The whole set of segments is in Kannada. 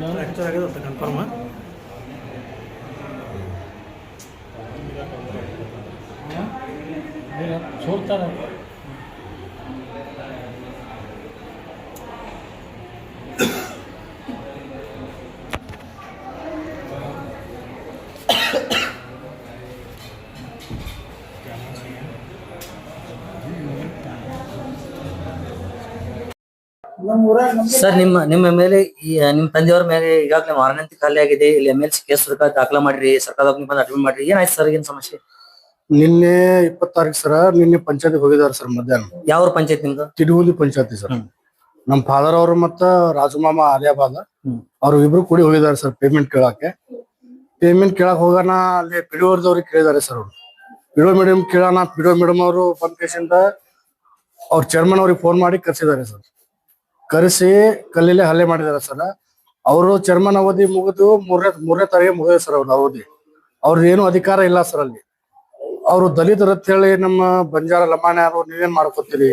ಫ್ರ್ಯಾಕ್ಚರ್ ಆಗಿದೆ ಕನ್ಫರ್ಮ್. ಸೋಲ್ತಾರೆ. ಸರ್ ನಿಮ್ಮ ಮೇಲೆ ನಿಮ್ ತಂದೆಯವ್ರ ಮೇಲೆ ಈಗಾಗಲೇ ಮಾರಣಾಂತಿ ಖಾಲಿ ಆಗಿದೆ. ಇಲ್ಲಿ MLC ಕೇಸ್ ದಾಖಲಾ ಮಾಡ್ರಿ, ಸರ್ಕಾರದಾಗ ಬಂದು ಅಡ್ಮಿಟ್ ಮಾಡ್ರಿ. ಏನಾಯ್ತು ಸರ್, ಏನ್ ಸಮಸ್ಯೆ? ನಿನ್ನೆ 20 ತಾರೀಕು ಸರ್, ನಿನ್ನೆ ಪಂಚಾಯತ್ ಹೋಗಿದಾರ ಸರ್ ಮಧ್ಯಾಹ್ನ. ಯಾವ ಪಂಚಾಯತ್ ನಿಮ್ದು? ತಿಡುಗುಂದಿ ಪಂಚಾಯತಿ ಸರ್. ನಮ್ ಫಾದರ್ ಅವರು ಮತ್ತ ರಾಜು ಮಾಮ ಆಲಿಯಾಬಾದ್ ಅವ್ರು ಇಬ್ರು ಕೂಡಿ ಹೋಗಿದಾರೆ ಸರ್ ಪೇಮೆಂಟ್ ಕೇಳಕ್ಕೆ. ಪೇಮೆಂಟ್ ಕೇಳಕ್ ಹೋಗೋಣ ಅಲ್ಲಿ ಪಿಡಿಒದವ್ರಿಗೆ ಕೇಳಿದಾರೆ ಸರ್. ಅವ್ರು ಪಿಡಿಒ ಮೇಡಮ್ ಕೇಳೋಣ, ಪಿಡಿಒ ಮೇಡಮ್ ಅವರು ಬಂದ ಕೇಸಿಂದ ಅವ್ರ ಚೇರ್ಮನ್ ಅವ್ರಿಗೆ ಫೋನ್ ಮಾಡಿ ಕರ್ಸಿದಾರೆ ಸರ್. ಕರೆಸಿ ಕಲ್ಲಲ್ಲಿ ಹಲ್ಲೆ ಮಾಡಿದಾರೆ ಸರ್. ಅವರು ಚೇರ್ಮನ್ ಅವಧಿ ಮುಗಿದು ಮೂರನೇ ತಾರೀಕು ಮುಗಿದ ಸರ್ ಅವ್ರ ಅವಧಿ. ಅವ್ರದ್ದು ಏನು ಅಧಿಕಾರ ಇಲ್ಲ ಸರ್ ಅಲ್ಲಿ. ಅವರು ದಲಿತರ ಅಂತ ಹೇಳಿ ನಮ್ಮ ಬಂಜಾರ ಲಮಾಣ್ಯರು ನೀವೇನ್ ಮಾಡ್ಕೋತೀರಿ,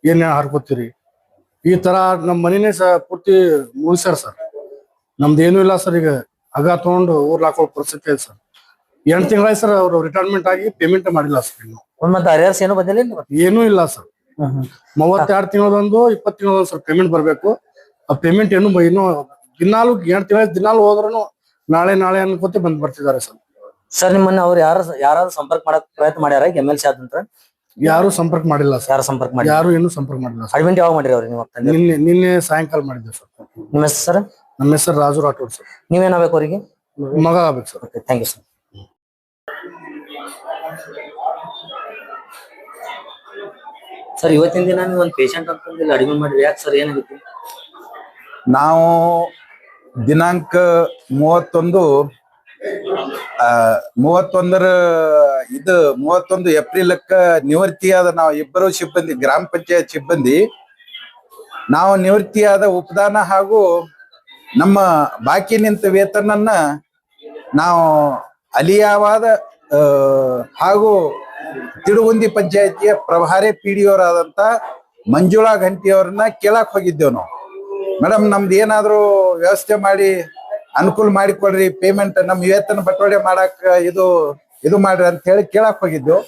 ಏನ್ ಹಾರ್ಕೋತೀರಿ, ಈ ತರ ನಮ್ಮ ಮನಿನೇ ಪೂರ್ತಿ ಮುಗಿಸ್ಯಾರ ಸರ್. ನಮ್ದು ಏನು ಇಲ್ಲ ಸರ್. ಈಗ ಹಗ ತಗೊಂಡು ಊರ್ ಹಾಕೋ ಪರಿಸ್ಥಿತಿ ಇದೆ ಸರ್. 8 ತಿಂಗಳಾಯ್ತು ಸರ್. ಅವರು ರಿಟೈರ್ಮೆಂಟ್ ಆಗಿ ಪೇಮೆಂಟ್ ಮಾಡಿಲ್ಲ ಸರ್. ಇನ್ನು ಮತ್ತೆ ಅರಿಯರ್ಸ್ ಏನು ಬಂದಿಲ್ಲ? ಏನೂ ಇಲ್ಲ ಸರ್. 32 ತಿಂಗಳದೊಂದು 20 ತಿಂಗಳದೊಂದು ಸರ್ ಪೇಮೆಂಟ್ ಬರ್ಬೇಕು. ಆ ಪೇಮೆಂಟ್ ಇನ್ನು ದಿನಾಲು 8 ತಿಂಗಳ ದಿನಾಲು ಹೋದ್ರು ನಾಳೆ ಅನ್ಕೋತಿ ಬರ್ತಿದ್ದಾರೆ ಸರ್. ಸರ್ ನಿಮ್ಮನ್ನ ಅವ್ರು ಯಾರಾದ್ರೂ ಸಂಪರ್ಕ ಮಾಡಕ್ ಪ್ರಯತ್ನ ಮಾಡ್ಯಾರ MLC ಆದಂತ? ಯಾರು ಸಂಪರ್ಕ ಮಾಡಿಲ್ಲ ಸರ್. ಯಾರು ಸಂಪರ್ಕ ಮಾಡಿ? ಯಾರು ಇನ್ನೂ ಸಂಪರ್ಕ ಮಾಡಿಲ್ಲ ಸರ್. ಅಡ್ಮಿಟ್ ಯಾವಾಗ ಮಾಡಿರಿ ಅವ್ರು ನಿಮ್ಮ? ನಿನ್ನೆ ಸಾಯಂಕಾಲ ಮಾಡಿದ್ದೆ ಸರ್. ನಿಮ್ಮ ಹೆಸರು ಸರ್? ನಮ್ಮ ಹೆಸರು ರಾಜು ರಾಠೋಡ್ ಸರ್. ನೀವೇನಾಗಬೇಕು ಅವರಿಗೆ? ಮಗ ಆಗ್ಬೇಕು sir. Okay, thank you sir. Sir ಇವತ್ತಿನ ದಿನ ನೀವು ಒಂದು ಪೇಷಂಟ್ ಅಂತಂದಿಲ್ಲ ಅಡ್ಮಿಟ್ ಮಾಡಿರಿ, ಯಾಕೆ ಸರ್, ಏನಾಗುತ್ತೆ? ನಾವು ದಿನಾಂಕ 31 ಏಪ್ರಿಲಕ್ಕ ನಿವೃತ್ತಿಯಾದ ನಾವು ಇಬ್ಬರು ಸಿಬ್ಬಂದಿ, ಗ್ರಾಮ ಪಂಚಾಯತ್ ಸಿಬ್ಬಂದಿ, ನಾವು ನಿವೃತ್ತಿಯಾದ ಉಪದಾನ ಹಾಗೂ ನಮ್ಮ ಬಾಕಿ ನಿಂತ ವೇತನನ್ನ ನಾವು ಅಲಿಯಾವಾದ ಹಾಗೂ ತಿಡುಗುಂದಿ ಪಂಚಾಯತಿಯ ಪ್ರಭಾರಿ PDOರಾದಂತ ಮಂಜುಳಾ ಘಂಟಿಯವ್ರನ್ನ ಕೇಳಕ್ ಹೋಗಿದ್ದೇವ್ ನಾವು. ಮೇಡಮ್, ನಮ್ದು ಏನಾದ್ರು ವ್ಯವಸ್ಥೆ ಮಾಡಿ ಅನುಕೂಲ ಮಾಡಿಕೊಡ್ರಿ, ಪೇಮೆಂಟ್ ನಮ್ಮ ವೇತನ ಬಟವಾಡೆ ಮಾಡಕ್ ಇದು ಮಾಡ್ರಿ ಅಂತ ಹೇಳಿ ಕೇಳಕ್ ಹೋಗಿದ್ದೆವು.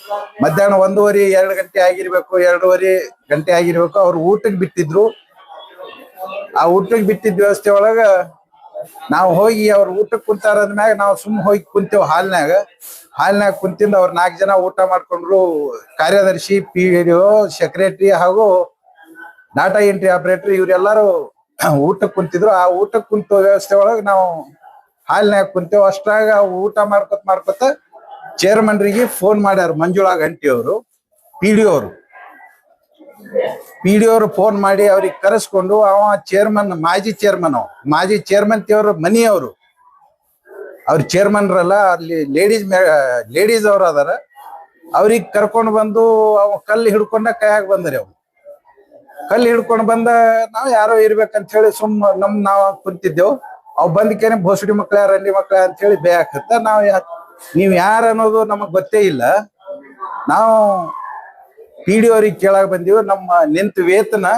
ಮಧ್ಯಾಹ್ನ 1:30-2 ಗಂಟೆ ಆಗಿರ್ಬೇಕು, 2:30 ಗಂಟೆ ಆಗಿರ್ಬೇಕು. ಅವ್ರು ಊಟಕ್ಕೆ ಬಿಟ್ಟಿದ್ರು. ಆ ಊಟಕ್ಕೆ ಬಿಟ್ಟಿದ್ದ ವ್ಯವಸ್ಥೆ ಒಳಗ ನಾವು ಹೋಗಿ ಅವ್ರ ಊಟಕ್ಕೆ ಕುಂತಾರ ಅಂದ್ಮ್ಯಾಗ ನಾವು ಸುಮ್ ಹೋಗಿ ಕುಂತೇವ್. ಹಾಲ್ನ್ಯಾಗ ಕುಂತಿಂದ ಅವ್ರ 4 ಜನ ಊಟ ಮಾಡ್ಕೊಂಡ್ರು. ಕಾರ್ಯದರ್ಶಿ, PDO, ಸೆಕ್ರೆಟರಿ ಹಾಗೂ ಡಾಟಾ ಎಂಟ್ರಿ ಆಪರೇಟರ್ ಇವರೆಲ್ಲರೂ ಊಟಕ್ಕೆ ಕುಂತಿದ್ರು. ಆ ಊಟಕ್ಕೆ ಕುಂತ ವ್ಯವಸ್ಥೆ ಒಳಗೆ ನಾವು ಹಾಲ್ನ್ಯಾಗ ಕುಂತೇವ್. ಅಷ್ಟ್ರಾಗ ಊಟ ಮಾಡ್ಕೊತ ಚೇರ್ಮನ್ರಿಗೆ ಫೋನ್ ಮಾಡ್ಯಾರ ಮಂಜುಳಾ ಘಂಟಿ ಅವರು, PDO ಅವರು ಫೋನ್ ಮಾಡಿ ಅವ್ರಿಗೆ ಕರೆಸ್ಕೊಂಡು, ಅವ ಚೇರ್ಮನ್, ಮಾಜಿ ಚೇರ್ಮನ್ ಅವ್ರ ಮನಿಯವರು, ಅವ್ರ ಚೇರ್ಮನ್ರಲ್ಲ, ಅಲ್ಲಿ ಲೇಡೀಸ್ ಅವ್ರು ಅದಾರ. ಅವ್ರಿಗೆ ಕರ್ಕೊಂಡು ಬಂದು ಅವ ಕಲ್ಲು ಹಿಡ್ಕೊಂಡ ಕೈಯಾಗ ಬಂದ್ರಿ. ಅವ್ ಕಲ್ಲು ಹಿಡ್ಕೊಂಡು ಬಂದ ನಾವ್ ಯಾರೋ ಇರ್ಬೇಕಂತ ಹೇಳಿ ನಾವ್ ಕುಂತಿದ್ದೆವು. ಅವ್ ಬಂದಕೇನೆ ಭೋಸಡಿ ಮಕ್ಳ, ರಂಡಿ ಮಕ್ಳ ಅಂತ ಹೇಳಿ ಬೇಯಾಕತ್ತ. ನೀವ್ ಯಾರ ಅನ್ನೋದು ನಮಗ್ ಗೊತ್ತೇ ಇಲ್ಲ. ನಾವು PDO ಅವ್ರಿಗೆ ಕೇಳಾಕ್ ಬಂದೀವಿ. ನಮ್ಮ ನಿಂತ ವೇತನ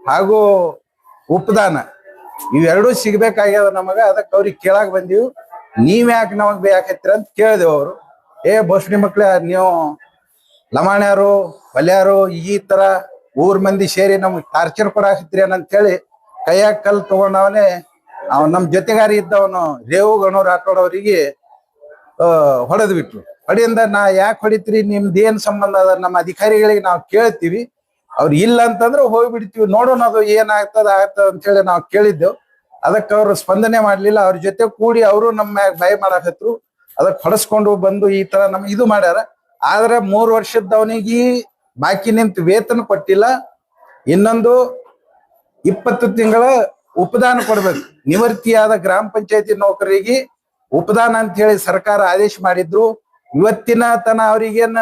ಹಾಗೂ ಉಪದಾನ ಇವೆರಡೂ ಸಿಗ್ಬೇಕಾಗ್ಯದ ನಮಗ. ಅದಕ್ಕೆ ಅವ್ರಿಗೆ ಕೇಳಾಕ್ ಬಂದೀವಿ. ನೀವ್ ಯಾಕೆ ನಮಗ್ ಬೇಯಾಕತ್ತೀರ ಅಂತ ಕೇಳಿದೆವು. ಅವರು ಭೋಸಡಿ ಮಕ್ಳ, ನೀವು ಲಮಾಣ್ಯಾರು ಹೊಲ್ಯಾರು ಈ ತರ ಊರ್ ಮಂದಿ ಸೇರಿ ನಮ್ಗೆ ಟಾರ್ಚರ್ ಕೊಡಾಕತ್ತೀರಿ ಅಂತ ಹೇಳಿ ಕೈಯಾಗ ಕಲ್ಲು ತಗೊಂಡವನೇ ನಮ್ ಜೊತೆಗಾರಿ ಇದ್ದವನು ರೇವು ಗಣೂರ್ ರಾಠೋಡ್ ಅವರಿಗೆ ಹೊಡೆದ್ ಬಿಟ್ರು. ಹೊಡೆಯಿಂದ ನಾ ಯಾಕೆ ಹೊಡಿತೀರಿ, ನಿಮ್ದೇನ್ ಸಂಬಂಧ ಅದ, ನಮ್ಮ ಅಧಿಕಾರಿಗಳಿಗೆ ನಾವು ಕೇಳ್ತೀವಿ, ಅವ್ರು ಇಲ್ಲ ಅಂತಂದ್ರೆ ಹೋಗ್ಬಿಡ್ತೀವಿ, ನೋಡೋಣ ಅದು ಏನಾಗ್ತದ ಅಂತ ಹೇಳಿ ನಾವು ಕೇಳಿದ್ದೆವು. ಅದಕ್ಕೆ ಅವ್ರು ಸ್ಪಂದನೆ ಮಾಡ್ಲಿಲ್ಲ. ಅವ್ರ ಜೊತೆ ಕೂಡಿ ಅವರು ನಮ್ಮ ಭಯ ಮಾಡಾಕತ್ರು. ಅದಕ್ಕೆ ಹೊಡೆಸ್ಕೊಂಡು ಬಂದು ಈ ತರ ನಮ್ಗೆ ಇದು ಮಾಡ್ಯಾರ. ಆದ್ರೆ 3 ವರ್ಷದವನಿಗೆ ಬಾಕಿ ನಿಂತ ವೇತನ ಕೊಟ್ಟಿಲ್ಲ. ಇನ್ನೊಂದು 20 ತಿಂಗಳ ಉಪದಾನ ಕೊಡ್ಬೇಕು. ನಿವೃತ್ತಿಯಾದ ಗ್ರಾಮ ಪಂಚಾಯತಿ ನೌಕರರಿಗೆ ಉಪದಾನ ಅಂತ ಹೇಳಿ ಸರ್ಕಾರ ಆದೇಶ ಮಾಡಿದ್ರು. ಇವತ್ತಿನ ತನ ಅವ್ರಿಗೇನ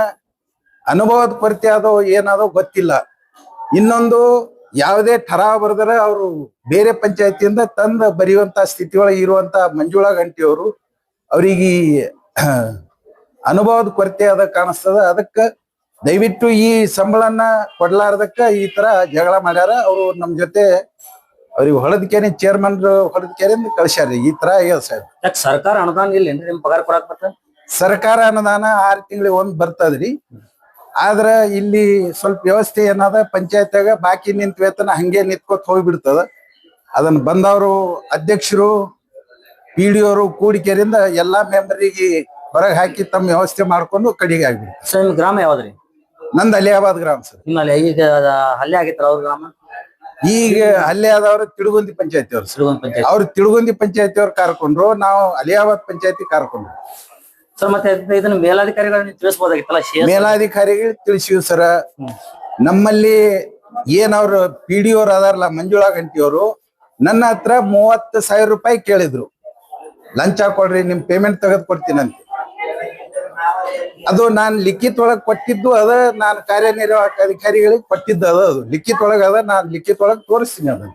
ಅನುಭವದ ಕೊರತೆ ಅದೋ ಏನಾದೋ ಗೊತ್ತಿಲ್ಲ. ಇನ್ನೊಂದು ಯಾವುದೇ ಠರಾವ್ ಬರೆದರೆ ಅವರು ಬೇರೆ ಪಂಚಾಯತಿಯಿಂದ ತಂದ ಬರೆಯುವಂತ ಸ್ಥಿತಿ ಒಳಗೆ ಇರುವಂತ ಮಂಜುಳಾ ಘಂಟಿ ಅವರು, ಅವರಿಗೆ ಅನುಭವದ ಕೊರತೆ ಅದ ಕಾಣಿಸ್ತದ. ಅದಕ್ಕೆ ದಯವಿಟ್ಟು ಈ ಸಂಬಳನ ಕೊಡ್ಲಾರ್ದಕ್ಕ ಈ ತರ ಜಗಳ ಮಾಡ್ಯಾರ. ಅವರು ನಮ್ ಜೊತೆ ಅವ್ರಿಗೆ ಹೊಳದ್ಕೇನೆ ಚೇರ್ಮನ್ ಹೊಳದ್ಕೇನೆ ಕಳ್ಸ್ಯಾರಿ. ಈ ತರ ಆಗ್ಯದ ಸಾಹೇಬ್. ಯಾಕೆ ಸರ್ಕಾರ ಅನುದಾನ ಇಲ್ಲ ನಿಮ್ ಪಗಾರ ಕೊಡಾಕ್ ಮತ್ತ ಸರ್ಕಾರ ಅನುದಾನ 6 ತಿಂಗಳಿಗೆ ಒಂದ್ ಬರ್ತದ್ರಿ. ಆದ್ರ ಇಲ್ಲಿ ಸ್ವಲ್ಪ ವ್ಯವಸ್ಥೆ ಏನದ, ಪಂಚಾಯತ್ಯಾಗ ಬಾಕಿ ನಿಂತ ವೇತನ ಹಂಗೆ ನಿಂತ್ಕೊತ ಹೋಗ್ಬಿಡ್ತದ. ಅದನ್ನ ಬಂದವರು ಅಧ್ಯಕ್ಷರು PDO ಕೂಡಿಕೆರಿಂದ ಎಲ್ಲಾ ಮೆಂಬರಿಗೆ ಹೊರಗೆ ಹಾಕಿ ತಮ್ಮ ವ್ಯವಸ್ಥೆ ಮಾಡ್ಕೊಂಡು ಕಡೆಗೆ ಆಗ್ಬಿಡ್ತಾರೆ. ಸರ್ ನಿಮ್ ಗ್ರಾಮ ಯಾವ್ದ್ರಿ? ನಂದ್ ಅಲಿಯಾಬಾದ್ ಗ್ರಾಮ ಸರ್. ನಿಮ್ಮಲ್ಲಿ ಈಗ ಹಲ್ಲೆ ಆಗಿತ್ರ ಅವ್ರ ಗ್ರಾಮ? ಈಗ ಅಲ್ಲೇ ಆದವ್ರು ತಿಳುಗುಂದಿ ಪಂಚಾಯತಿ ಅವ್ರು ಸರ್. ಸಿರುಗುಂದಿ ಪಂಚಾಯತ್. ಅವ್ರು ತಿಳುಗುಂದಿ ಪಂಚಾಯತಿ ಅವ್ರು ಕರ್ಕೊಂಡ್ರು, ನಾವು ಅಲಿಯಾಬಾದ್ ಪಂಚಾಯತಿ ಕರ್ಕೊಂಡ್ರು. ಸರ್ ಮತ್ತೆ ಇದನ್ನ ಮೇಲಾಧಿಕಾರಿಗಳನ್ನ ತಿಳಿಸಬಹುದಾಗಿತ್ತಲ್ಲ? ಮೇಲಾಧಿಕಾರಿಗಳು ತಿಳಿಸಿವ್ ಸರ. ನಮ್ಮಲ್ಲಿ ಏನವ್ರು PDO ಅದಾರಲ್ಲ ಮಂಜುಳಾ ಗಂಟಿ ಅವರು ನನ್ನ ಹತ್ರ 30,000 ರೂಪಾಯಿ ಕೇಳಿದ್ರು. ಲಂಚ ಕೊಡ್ರಿ, ನಿಮ್ ಪೇಮೆಂಟ್ ತೆಗೆದು ಕೊಡ್ತೀನಂತ. ಅದು ನಾನ್ ಲಿಖಿತ ಒಳಗ್ ಕೊಟ್ಟಿದ್ದು ಅದ, ನಾನು ಕಾರ್ಯನಿರ್ವಾಹಕ ಅಧಿಕಾರಿಗಳಿಗೆ ಕೊಟ್ಟಿದ್ದು ಅದ. ಅದು ಲಿಖಿತ ಒಳಗ ಅದ, ನಾನ್ ಲಿಖಿತ ಒಳಗ್ ತೋರಿಸ್ತೀನಿ ಅದನ್ನ.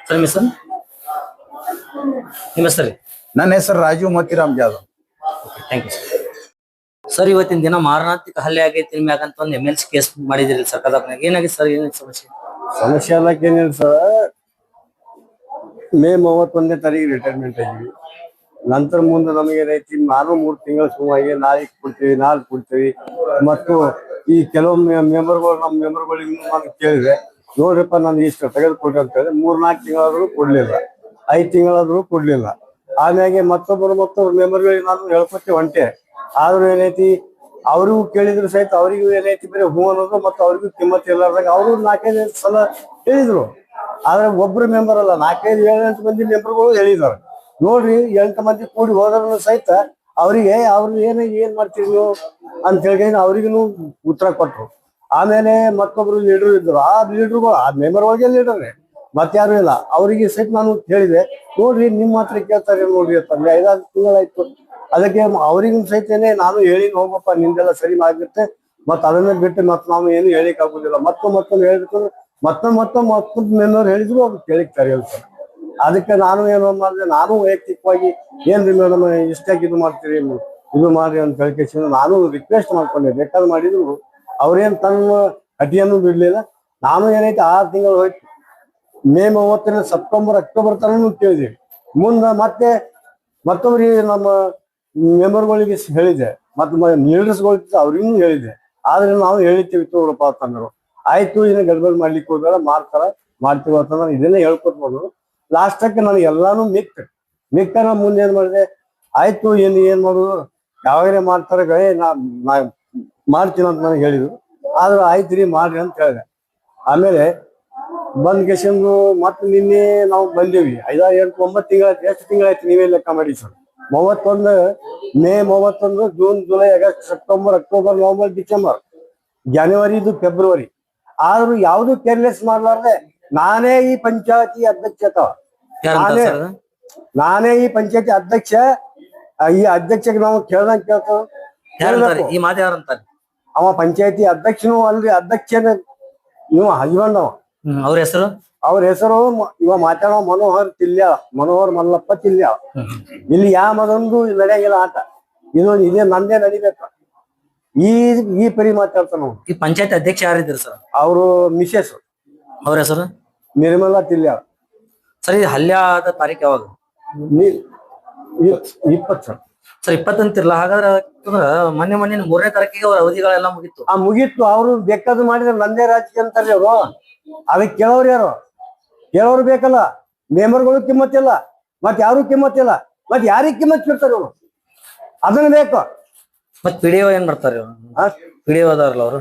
ಸರ್ ನಿಮ್ಮ ಹೆಸರು? ನನ್ನ ಹೆಸರು Raju Motiram Jadhav. Thank you sir. ಇವತ್ತಿನ ದಿನ ಮಾರಣಾಂತಿಕ ಹಲ್ಲೆ ಆಗೈತಿ ನಿಮ್ ಮ್ಯಾಗ ಅಂತ ಒಂದು MLC ಕೇಸ್ ಮಾಡಿದಿರಿ ಸರ್ಕಾರದಾಗ. ಏನಾಗಿದೆ ಸರ್? ಏನ ಸಮಸ್ಯೆ? ಸಮಸ್ಯೆ ಅನ್ನಕ್ಕೆ ಏನಿಲ್ಲ ಸರ್. ಮೇ 31ನೇ ತಾರೀಕು ರಿಟೈರ್ಮೆಂಟ್ ಆಗಿವಿ. ನಂತರ ಮುಂದೆ ನಮಗೆ ಏನೈತಿ, ನಾನು 3 ತಿಂಗಳು ಸುಮಾರಿಗೆ ನಾಳೆ ಕೊಡ್ತೀವಿ. ಮತ್ತು ಈ ಕೆಲವೊಮ್ಮೆ ಮೆಂಬರ್ಗಳು, ನಮ್ಮ ಮೆಂಬರ್ಗಳಿಗೆ ನಾನು ಕೇಳಿದೆ, ನೋಡ್ರಿಪ್ಪ ನಾನು ಇಷ್ಟು ತೆಗೆದುಕೊಟ್ರಿ ಅಂತ ಹೇಳಿದ್ರೆ 3-4 ತಿಂಗಳಾದ್ರೂ ಕೊಡ್ಲಿಲ್ಲ, 5 ತಿಂಗಳಾದ್ರೂ ಕೊಡ್ಲಿಲ್ಲ. ಆಮ್ಯಾಗೆ ಮತ್ತೊಬ್ಬರು ಮೆಂಬರ್ಗಳಿಗೆ ನಾನು ಹೇಳ್ಕೊಟ್ಟೆ ಹೊಂಟೆ. ಆದ್ರೂ ಏನೈತಿ, ಅವ್ರಿಗೂ ಕೇಳಿದ್ರು ಸಹಿತ ಅವ್ರಿಗೂ ಏನೈತಿ ಬರೀ ಹೂ ಅನ್ನೋದು, ಮತ್ತು ಅವ್ರಿಗೂ ಕಿಮ್ಮತ್ ಇರ್ಲಾರ್ದಾಗ ಅವರು 4-5 ಸಲ ಹೇಳಿದ್ರು. ಆದ್ರೆ ಒಬ್ರು ಮೆಂಬರ್ ಅಲ್ಲ, 4-5-7-8 ಮಂದಿ ಮೆಂಬರ್ಗಳು ಹೇಳಿದಾರೆ. ನೋಡ್ರಿ 8 ಮಂದಿ ಕೂಡಿ ಹೋದ್ರೂ ಸಹಿತ ಅವ್ರಿಗೆ ಏನ್ ಮಾಡ್ತೀರಿ ನೀವು ಅಂತ ಹೇಳಿ ಅವ್ರಿಗೂ ಉತ್ತರ ಕೊಟ್ರು. ಆಮೇಲೆ ಮತ್ತೊಬ್ರು ಲೀಡರ್ ಇದ್ರು. ಆ ಲೀಡರ್ಗಳು, ಆ ಮೆಂಬರ್ ಒಳಗೆ ಲೀಡರ್ರೆ, ಮತ್ತಾರು ಇಲ್ಲ. ಅವರಿಗೆ ಸಹಿತ ನಾನು ಹೇಳಿದೆ, ನೋಡ್ರಿ ನಿಮ್ಮ ಹತ್ರ ಕೇಳ್ತಾರೆ ನೋಡ್ರಿ ಅಂತಂದ್ರೆ 5-6 ತಿಂಗಳಾಯ್ತು. ಅದಕ್ಕೆ ಅವ್ರಿಗೂ ಸಹಿತನೇ ನಾನು ಹೇಳಿ ಹೋಗಪ್ಪ, ನಿಂದೆಲ್ಲ ಸರಿ ಆಗುತ್ತೆ, ಮತ್ ಅದನ್ನ ಬಿಟ್ಟು ಮತ್ ನಾವು ಏನು ಹೇಳಿಕ್ ಆಗುದಿಲ್ಲ. ಮತ್ತೊಮ್ಮೆ ಹೇಳಿದ್ರು, ಮತ್ತೊಂದು ಮೆಂಬರ್ ಹೇಳಿದ್ರು, ಅದು ಕೇಳಿಕ್ತಾರೆ ಹೇಳ್ತಾರೆ. ಅದಕ್ಕೆ ನಾನು ಏನು ಮಾಡಿದೆ, ನಾನು ವೈಯಕ್ತಿಕವಾಗಿ ಏನ್ರಿ ಮೇಡಮ್ ಇಷ್ಟಾಗಿ ಇದು ಮಾಡ್ತೀರಿ, ಇದು ಮಾಡ್ರಿ ಅಂತ ಹೇಳಿಕೆ ನಾನು ರಿಕ್ವೆಸ್ಟ್ ಮಾಡ್ಕೊಂಡೆ. ಬೇಕಾದ್ರೆ ಮಾಡಿದ್ರು ಅವ್ರೇನ್ ತನ್ನ ಅಟಿಯನ್ನು ಬಿಡ್ಲಿಲ್ಲ. ನಾನು ಏನೈತೆ 6 ತಿಂಗಳು ಹೋಯ್ತು. ಮೇ 30 ಸೆಪ್ಟೆಂಬರ್ ಅಕ್ಟೋಬರ್ ತನೂ ಕೇಳಿದೀವಿ. ಮುಂದೆ ಮತ್ತೊಬ್ರಿಗೆ ನಮ್ಮ ಮೆಂಬರ್ಗಳಿಗೆ ಹೇಳಿದೆ, ಮತ್ತೆ ಲೀಡರ್ಸ್ಗಳಿಗೆ ಅವ್ರಿಗೂ ಹೇಳಿದೆ. ಆದ್ರೆ ನಾವು ಹೇಳಿರ್ತೀವಿ ತೋರಪ್ಪ ಅಂತಂದ್ರು. ಆಯ್ತು, ಇನ್ನು ಗಡ್ಬಡ್ ಮಾಡ್ಲಿಕ್ಕೆ ಹೋಗ್ಬೇಡ, ಮಾಡ್ತೀವಿ ಅಂತಂದ್ರೆ ಇದನ್ನೇ ಹೇಳ್ಕೊಟ್ಬೋದು. ಲಾಸ್ಟಕ್ಕೆ ನಾನು ಎಲ್ಲಾನು ಮಿಕ್ಕನ ಮುಂದೆ ಏನ್ ಮಾಡಿದೆ, ಆಯ್ತು ಏನ್ ಮಾಡುದು, ಯಾವಾಗಲೇ ಮಾಡ್ತಾರೆ ನಾ ಮಾಡ್ತೀನಿ ಅಂತ ನನಗೆ ಹೇಳಿದ್ರು. ಆದ್ರೆ ಆಯ್ತು ರೀ ಮಾಡ್ರಿ ಅಂತ ಹೇಳಿದೆ. ಆಮೇಲೆ ಬಂದ್ ಗೆಸಂದು ಮತ್ತೆ ನಿನ್ನೆ ನಾವು ಬಂದೇವಿ. 5-8-9 ತಿಂಗಳಾಯ್ತು. ಎಷ್ಟು ತಿಂಗಳಾಯ್ತು ನೀವೇ ಲೆಕ್ಕ ಮಾಡಿ sir. 31 May 31 June July August September October November December January February. ಆದ್ರೂ ಯಾವ್ದು ಕೇರ್ಲೆಸ್ ಮಾಡ್ಲಾರ್ದೆ ನಾನೇ ಈ ಪಂಚಾಯತಿ ಅಧ್ಯಕ್ಷ ನಾನೇ ಈ ಪಂಚಾಯತಿ ಅಧ್ಯಕ್ಷ. ಈ ಅಧ್ಯಕ್ಷಕ್ಕೆ ನಾವು ಕೇಳ್ಬೇಕು. ಈ ಮಾತು ಯಾರಂತಾರೆ? ಅವ ಪಂಚಾಯತಿ ಅಧ್ಯಕ್ಷನು ಅಲ್ರಿ, ಅಧ್ಯಕ್ಷನ ಇವ ಹಸ್ಬೆಂಡ್. ಅವ ಅವ್ರ ಹೆಸರು ಇವ ಮಾತಾಡೋ ಮನೋಹರ್ ಮಲ್ಲಪ್ಪ ತಿಲ್ಯ. ಇಲ್ಲಿ ಯಾವ ಮದೊಂದು ನಡೆಯಂಗಿಲ್ಲ ಆಟ. ಇದೇ ನಂದೇ ನಡಿಬೇಕ. ಈ ಪರಿ ಮಾತಾಡ್ತಾನ. ಈ ಪಂಚಾಯತ್ ಅಧ್ಯಕ್ಷ ಯಾರಿದ್ರು ಸರ್? ಅವರು ಮಿಸೆಸ್. ಅವ್ರ ಹೆಸರು ನಿರ್ಮಲಾ ತಿಲ್ಯ. ಸರ್ ಇದು ಹಲ್ಲೆ ಆದ ತಾರೀಕು ಯಾವಾಗ? 20 ಸರ್. 20 ಅಂತಿರ್ಲ. ಹಾಗಾದ್ರೆ ಮೊನ್ನೆ 3ನೇ ತಾರೀಕಿಗೆ ಅವ್ರ ಅವಧಿಗಳೆಲ್ಲ ಮುಗಿತ್ತು. ಮುಗೀತು. ಅವ್ರು ಬೇಕಾದ್ರು ಮಾಡಿದ್ರೆ ನಂದೇ ರಾಜಕೀಯ ಅಂತಾರ್ರಿ ಅವರು. ಅದಕ್ಕೆ ಕೇಳೋರು ಯಾರು? ಕೇಳೋರು ಬೇಕಲ್ಲ. ಮೆಂಬರ್ಗಳು ಕಿಮ್ಮತ್ತಿಲ್ಲ, ಮತ್ ಯಾರು ಕಿಮ್ಮತ್ತಿಲ್ಲ, ಮತ್ ಯಾರಿಗೆ ಕಿಮ್ಮತ್ ಬಿಡ್ತಾರೆ ಅವರು? ಅದನ್ನ ಬೇಕು. ಮತ್ PDO ಏನ್ ಮಾಡ್ತಾರೆ? PDO ಅದಾರಲ್ಲ ಅವರು.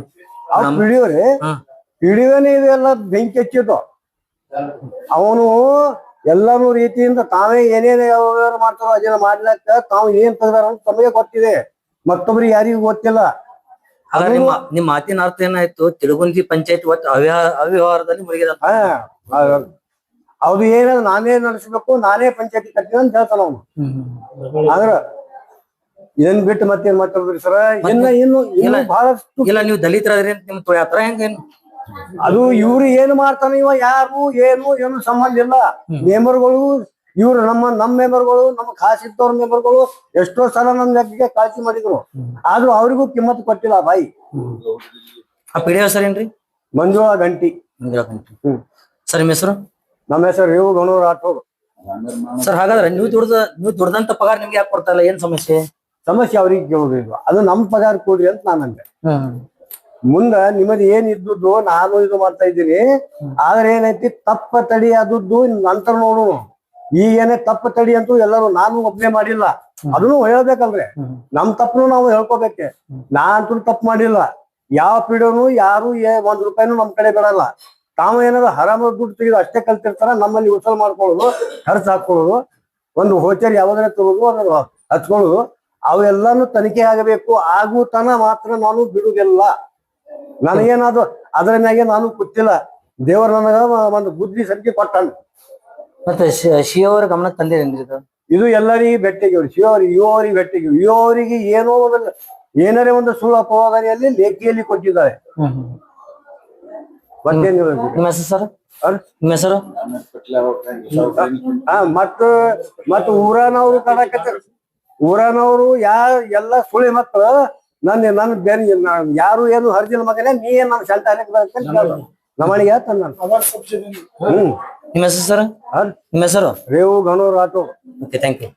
PDOನೇ ಇದೆಲ್ಲ ಬೆಂಕಿ ಹಚ್ಚಿದ್ದು. ಅವನು ಎಲ್ಲಾನು ರೀತಿಯಿಂದ ತಾವೇ ಏನೇನು ವ್ಯವಹಾರ ಮಾಡ್ತಾರೋ ಅದನ್ನ ಮಾಡ್ಲಕ್ಕ ತಾವು ಏನ್ ತೆಗ್ದಾರ ಅಂತ ತಮಗೆ ಗೊತ್ತಿದೆ, ಮತ್ತೊಬ್ರಿಗೆ ಯಾರಿಗೂ ಗೊತ್ತಿಲ್ಲ. ನಿಮ್ ಮಾತಿನ ಅರ್ಥ ಏನಾಯ್ತು? ತಿಳುಗುಂದಿ ಪಂಚಾಯತ್ ಅವ್ಯವಹಾರದಲ್ಲಿ ಮುಳುಗಿದೆ. ಅದು ಏನಾದ್ರು ನಾನೇ ನಡೆಸ್ಬೇಕು, ನಾನೇ ಪಂಚಾಯತಿ ಕಟ್ತೀನಿ ಅಂತ ಹೇಳ್ತಾನ ಅವನು. ಆದ್ರ ಇದನ್ ಬಿಟ್ಟು ಮತ್ತೇನ್ ಮಾತಾಡಿದ್ರಿ ಸರ? ಇನ್ನು ಬಹಳಷ್ಟು ಇಲ್ಲ, ನೀವು ದಲಿತರಾದ್ರಿ ಅಂತ ನಿಮ್ ತೊಳ್ಯಾತ್ರ ಹೆಂಗೇನು? ಅದು ಇವ್ರು ಏನ್ ಮಾಡ್ತಾನ, ಇವ ಯಾರು ಏನು ಸಂಬಂಧ ಇಲ್ಲ. ಮೆಂಬರ್ಗಳು ಇವ್ರು ನಮ್ಮ ಮೆಂಬರ್ಗಳು ನಮ್ಮ ಖಾಸ್ ಇದ್ದವ್ರ ಮೆಂಬರ್ಗಳು ಎಷ್ಟೋ ಸಲ ನಮ್ ಲೆಕ್ಕಕ್ಕೆ ಕಾಳಜಿ ಮಾಡಿದ್ರು, ಆದ್ರೂ ಅವ್ರಿಗೂ ಕಿಮ್ಮತ್ ಕೊಟ್ಟಿಲ್ಲ ಬಾಯಿ. ಆ ಪಿ ಡಿ ಹೆಸರು ಏನ್ರಿ? ಮಂಜುಳಾ ಗಂಟಿ. ಸರ್ ನಿಮ್ಮ ಹೆಸರು? ನಮ್ಮ ಹೆಸರು ರೇವು ಗಣೂರ್ ರಾಠೋಡ್. ಸರ್ ಹಾಗಾದ್ರೆ ನೀವು ದುಡ್ದಂತ ಪಗಾರ ನಿಮ್ಗೆ ಯಾಕೆ ಕೊಡ್ತಾ ಇಲ್ಲ? ಏನ್ ಸಮಸ್ಯೆ? ಸಮಸ್ಯೆ ಅವ್ರಿಗೆ ಕೇಳುದಿಲ್ಲ, ಅದು ನಮ್ ಪಗಾರ ಕೊಡ್ರಿ ಅಂತ ನಾನು ಅಂದೆ. ಮುಂದ ನಿಮ್ಮದ್ ಏನ್ ಇದ್ದದ್ದು ನಾನು ಇದು ಮಾಡ್ತಾ ಇದ್ದೀನಿ, ಆದ್ರೆ ಏನೈತಿ ತಪ್ಪ ತಡಿ ಆದದ್ದು ನಂತರ ನೋಡು. ಈಗೇನೆ ತಪ್ಪ ತಡಿ ಅಂತೂ ಎಲ್ಲರೂ ನಾನು ಒಬ್ಬನೇ ಮಾಡಿಲ್ಲ, ಅದನ್ನು ಹೇಳ್ಬೇಕಲ್ರಿ. ನಮ್ ತಪ್ಪನು ನಾವು ಹೇಳ್ಕೋಬೇಕೆ. ನಾ ಅಂತೂ ತಪ್ಪು ಮಾಡಿಲ್ಲ. ಯಾವ ಪಿಡಿಯೋನು ಯಾರು ಒಂದ್ ರೂಪಾಯಿನೂ ನಮ್ ಕಡೆ ಬಿಡಲ್ಲ. ತಾವು ಏನಾದ್ರು ಹರಾಮ ದುಡ್ಡು ತೆಗೆದು ಅಷ್ಟೇ ಕಲ್ತಿರ್ತಾರ, ನಮ್ಮಲ್ಲಿ ಉಸಲ್ ಮಾಡ್ಕೊಳ್ಳೋದು, ಖರ್ಚು ಹಾಕೊಳ್ಳೋದು, ಒಂದು ಹೋಚರ್ ಯಾವ್ದಾರ ತರೋದು, ಅದನ್ನ ಹಚ್ಕೊಳ್ಳೋದು, ಅವೆಲ್ಲಾನು ತನಿಖೆ ಆಗಬೇಕು. ಆಗು ತನ ಮಾತ್ರ ನಾನು ಬಿಡುದಿಲ್ಲ. ನನಗೇನಾದ್ರು ಅದರ ಮ್ಯಾಗೆ ನಾನು ಕೂತಿಲ್ಲ. ದೇವರ ನನಗ ಒಂದು ಬುದ್ಧಿ ಸಂಖ್ಯೆ ಕೊಟ್ಟಾನ. ಮತ್ತೆ ಶಿವವರ ಗಮನಕ್ಕೆ ತಂದಿರೇನ್ರಿ ಇದು? ಇದು ಎಲ್ಲರಿಗೆ ಭೇಟಿಯಾಗಿವ್ರಿ. ಶಿವರಿಗೆ ಭೇಟಿಯಾಗಿವ್ರಿ. ಇವರಿಗೆ ಏನೋ ಒಂದು ಏನಾರೇ ಒಂದು ಸುಳ್ಳು ಅಪವಾದನೆಯಲ್ಲಿ ಲೇಖಿಯಲ್ಲಿ ಕೊಟ್ಟಿದ್ದಾರೆ. ಮತ್ತೇನು ನಿಮ್ಮ ಹೆಸರು ಸರ್? ನಿಮ್ಮ ಹೆಸರು? ಮತ್ತ ಊರನವ್ರು ಕಡಕತ್ತಾರ. ಊರನವ್ರು ಎಲ್ಲ ಸುಳಿ ಮಕ್ಕಳು ನನ್ನ ಬೇರೆ ಯಾರು ಏನು ಹರಿದಿಲ್ಲ ಮಗನೇ, ನೀ ಏನ್ ನನ್ನ ಶಂಟ ನಮ್ಮನಿಗೆ ಹೇಳ್ತಾನ ನಾನು. ನಿಮ್ಮ ಹೆಸರು ಸರ್? ನಿಮ್ಮ ಹೆಸರು? ರೇವು ಗಣೂರ್ ಆಟೋ. Okay, thank you.